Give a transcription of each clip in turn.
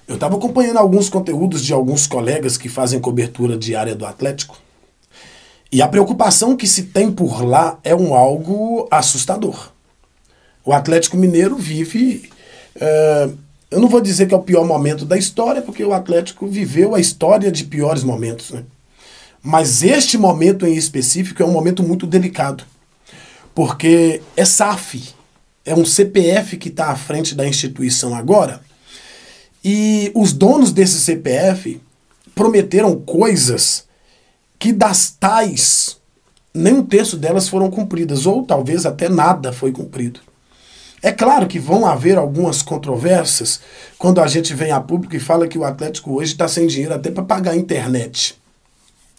Eu estava acompanhando alguns conteúdos de alguns colegas que fazem cobertura diária do Atlético, e a preocupação que se tem por lá é algo assustador. O Atlético Mineiro vive... eu não vou dizer que é o pior momento da história, porque o Atlético viveu a história de piores momentos, né? Mas este momento em específico é um momento muito delicado, porque é SAF, é um CPF que está à frente da instituição agora, e os donos desse CPF prometeram coisas que das tais, nem um terço delas foram cumpridas, ou talvez até nada foi cumprido. É claro que vão haver algumas controvérsias quando a gente vem a público e fala que o Atlético hoje está sem dinheiro até para pagar a internet.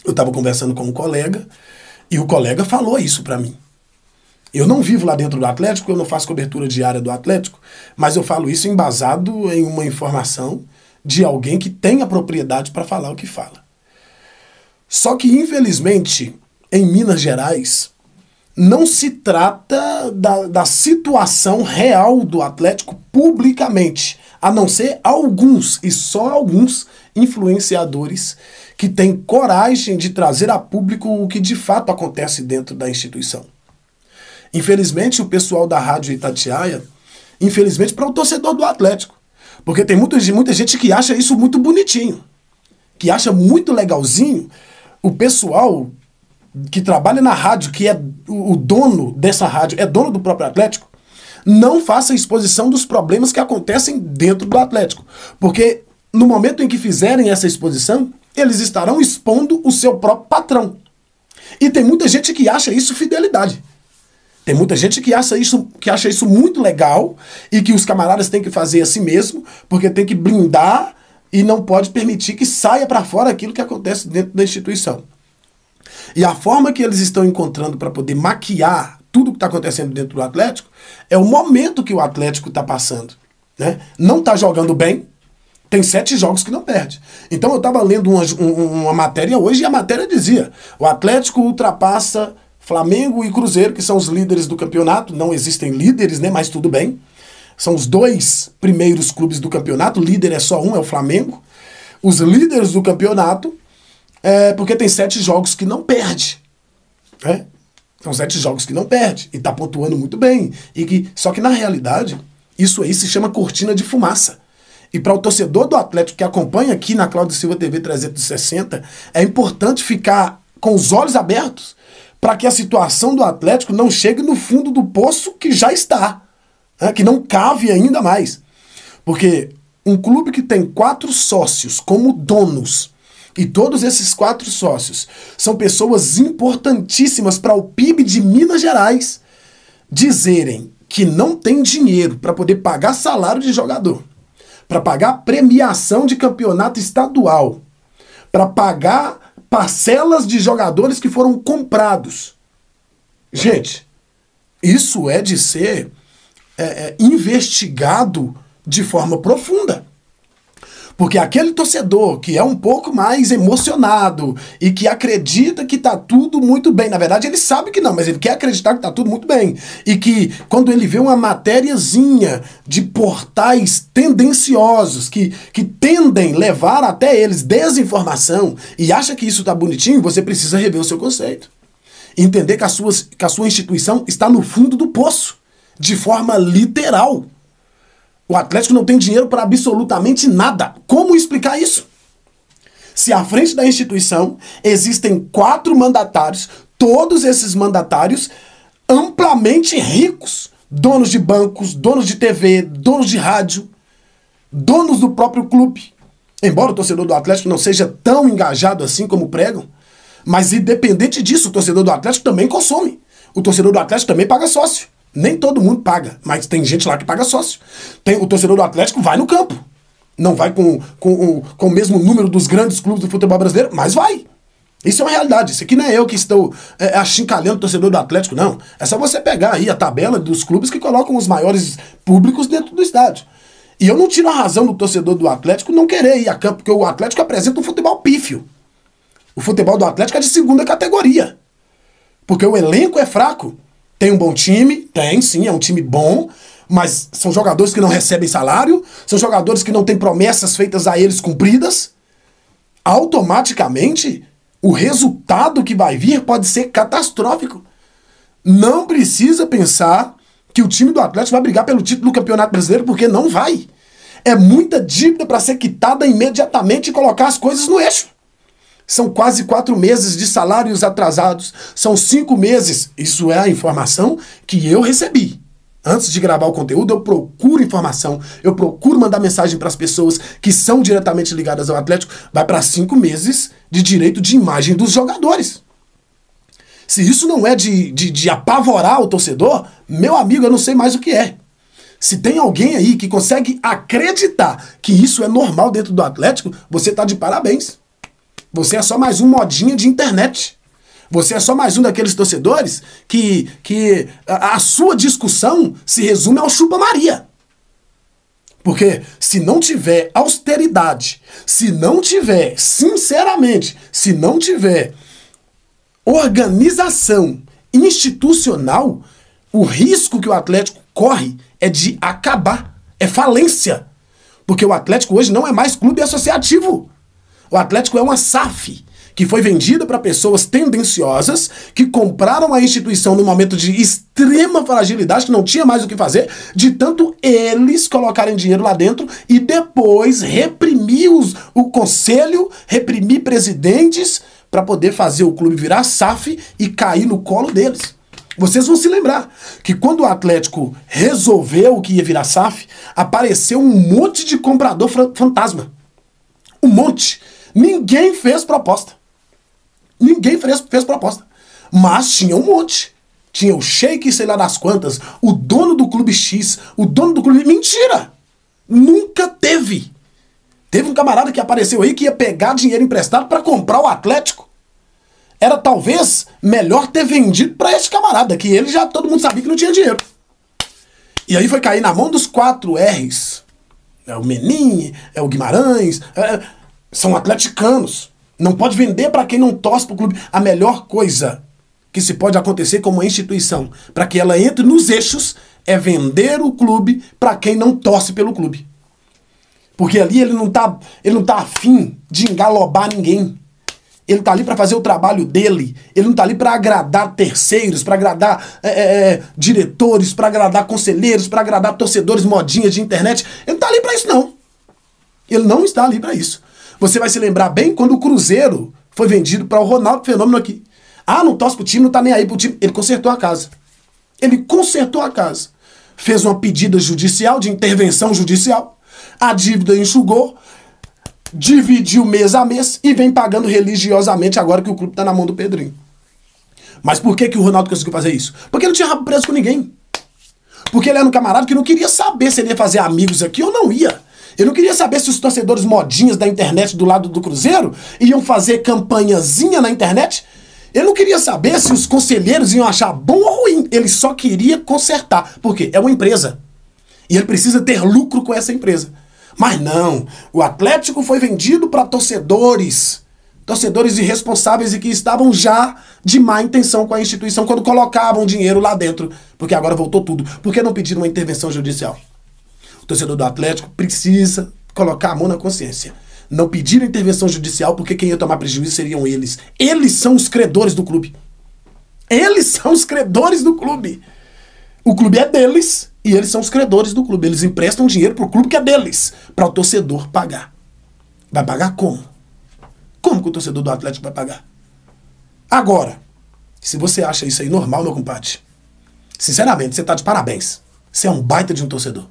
Eu estava conversando com um colega e o colega falou isso para mim. Eu não vivo lá dentro do Atlético, eu não faço cobertura diária do Atlético, mas eu falo isso embasado em uma informação de alguém que tem a propriedade para falar o que fala. Só que, infelizmente, em Minas Gerais, não se trata da situação real do Atlético publicamente, a não ser alguns, e só alguns, influenciadores que têm coragem de trazer a público o que de fato acontece dentro da instituição. Infelizmente, o pessoal da Rádio Itatiaia, infelizmente para o torcedor do Atlético, porque tem muita gente que acha isso muito bonitinho, que acha muito legalzinho o pessoal que trabalha na rádio, que é o dono dessa rádio, é dono do próprio Atlético, não faça exposição dos problemas que acontecem dentro do Atlético. Porque no momento em que fizerem essa exposição, eles estarão expondo o seu próprio patrão. E tem muita gente que acha isso fidelidade. Tem muita gente que acha isso muito legal e que os camaradas têm que fazer assim mesmo, porque tem que blindar e não pode permitir que saia para fora aquilo que acontece dentro da instituição. E a forma que eles estão encontrando para poder maquiar tudo que está acontecendo dentro do Atlético é o momento que o Atlético está passando, né? Não está jogando bem, tem 7 jogos que não perde. Então eu estava lendo uma matéria hoje e a matéria dizia: o Atlético ultrapassa Flamengo e Cruzeiro, que são os líderes do campeonato. Não existem líderes, né? Mas tudo bem. São os 2 primeiros clubes do campeonato, o líder é só um, é o Flamengo. Os líderes do campeonato, porque tem 7 jogos que não perde. Né? São 7 jogos que não perde. E está pontuando muito bem. Só que na realidade, isso aí se chama cortina de fumaça. E para o torcedor do Atlético que acompanha aqui na Cláudio Silva TV 360, é importante ficar com os olhos abertos para que a situação do Atlético não chegue no fundo do poço que já está. Que não cave ainda mais. Porque um clube que tem 4 sócios como donos, e todos esses 4 sócios são pessoas importantíssimas para o PIB de Minas Gerais, dizerem que não tem dinheiro para poder pagar salário de jogador, para pagar premiação de campeonato estadual, para pagar parcelas de jogadores que foram comprados. Gente, isso é de ser investigado de forma profunda. Porque aquele torcedor que é um pouco mais emocionado e que acredita que tá tudo muito bem, na verdade ele sabe que não, mas ele quer acreditar que tá tudo muito bem, e que quando ele vê uma matériazinha de portais tendenciosos que tendem a levar até eles desinformação e acha que isso tá bonitinho, você precisa rever o seu conceito. Entender que a sua instituição está no fundo do poço, de forma literal. O Atlético não tem dinheiro para absolutamente nada. Como explicar isso? Se à frente da instituição existem 4 mandatários, todos esses mandatários amplamente ricos, donos de bancos, donos de TV, donos de rádio, donos do próprio clube. Embora o torcedor do Atlético não seja tão engajado assim como pregam, mas independente disso, o torcedor do Atlético também consome. O torcedor do Atlético também paga sócio. Nem todo mundo paga, mas tem gente lá que paga sócio. O torcedor do Atlético vai no campo. Não vai com o mesmo número dos grandes clubes do futebol brasileiro, mas vai. Isso é uma realidade. Isso aqui não é eu que estou achincalhando o torcedor do Atlético, não. É só você pegar aí a tabela dos clubes que colocam os maiores públicos dentro do estádio. E eu não tiro a razão do torcedor do Atlético não querer ir a campo, porque o Atlético apresenta um futebol pífio. O futebol do Atlético é de segunda categoria. Porque o elenco é fraco. Tem um bom time? Tem, sim, é um time bom, Mas são jogadores que não recebem salário, são jogadores que não têm promessas feitas a eles cumpridas. Automaticamente, o resultado que vai vir pode ser catastrófico. Não precisa pensar que o time do Atlético vai brigar pelo título do Campeonato Brasileiro, porque não vai. É muita dívida para ser quitada imediatamente e colocar as coisas no eixo. São quase 4 meses de salários atrasados. São 5 meses. Isso é a informação que eu recebi. Antes de gravar o conteúdo, eu procuro informação. Eu procuro mandar mensagem para as pessoas que são diretamente ligadas ao Atlético. Vai para 5 meses de direito de imagem dos jogadores. Se isso não é de apavorar o torcedor, meu amigo, eu não sei mais o que é. Se tem alguém aí que consegue acreditar que isso é normal dentro do Atlético, você tá de parabéns. Você é só mais um modinha de internet. Você é só mais um daqueles torcedores que a sua discussão se resume ao chupa-Maria. Porque se não tiver austeridade, se não tiver, sinceramente, se não tiver organização institucional, o risco que o Atlético corre é de acabar, é falência. Porque o Atlético hoje não é mais clube associativo. O Atlético é uma SAF, que foi vendida para pessoas tendenciosas, que compraram a instituição num momento de extrema fragilidade, que não tinha mais o que fazer, de tanto eles colocarem dinheiro lá dentro e depois reprimir o conselho, reprimir presidentes, para poder fazer o clube virar SAF e cair no colo deles. Vocês vão se lembrar que quando o Atlético resolveu que ia virar SAF, apareceu um monte de comprador fantasma. Um monte. Ninguém fez proposta. Ninguém fez proposta. Mas tinha um monte. Tinha o Sheik, sei lá das quantas, o dono do clube X, o dono do clube... Mentira! Nunca teve. Teve um camarada que apareceu aí que ia pegar dinheiro emprestado para comprar o Atlético. Era talvez melhor ter vendido para esse camarada, que ele já todo mundo sabia que não tinha dinheiro. E aí foi cair na mão dos 4 R's. É o Menin, é o Guimarães, são atleticanos. Não pode vender para quem não torce pro clube. A melhor coisa que se pode acontecer como uma instituição, para que ela entre nos eixos, é vender o clube para quem não torce pelo clube. Porque ali ele não tá afim de engalobar ninguém. Ele tá ali para fazer o trabalho dele. Ele não tá ali para agradar terceiros, para agradar diretores, para agradar conselheiros, para agradar torcedores modinhas de internet. Ele não tá ali para isso, não. Ele não está ali para isso. Você vai se lembrar bem quando o Cruzeiro foi vendido para o Ronaldo Fenômeno aqui. Ah, não torce pro time, não tá nem aí pro time. Ele consertou a casa. Ele consertou a casa. Fez uma pedida judicial, de intervenção judicial. A dívida enxugou. Dividiu mês a mês e vem pagando religiosamente agora que o clube tá na mão do Pedrinho. Mas por que o Ronaldo conseguiu fazer isso? Porque ele não tinha rabo preso com ninguém. Porque ele era um camarada que não queria saber se ele ia fazer amigos aqui ou não ia. Ele não queria saber se os torcedores modinhas da internet do lado do Cruzeiro iam fazer campanhazinha na internet. Ele não queria saber se os conselheiros iam achar bom ou ruim. Ele só queria consertar. Por quê? É uma empresa. E ele precisa ter lucro com essa empresa. Mas não, o Atlético foi vendido para torcedores irresponsáveis e que estavam já de má intenção com a instituição quando colocavam dinheiro lá dentro, porque agora voltou tudo. Por que não pediram uma intervenção judicial? O torcedor do Atlético precisa colocar a mão na consciência. Não pediram intervenção judicial porque quem ia tomar prejuízo seriam eles. Eles são os credores do clube. Eles são os credores do clube. O clube é deles e eles são os credores do clube. Eles emprestam dinheiro pro clube que é deles, para o torcedor pagar. Vai pagar como? Como que o torcedor do Atlético vai pagar? Agora, se você acha isso aí normal, meu compadre, sinceramente, você tá de parabéns. Você é um baita de um torcedor.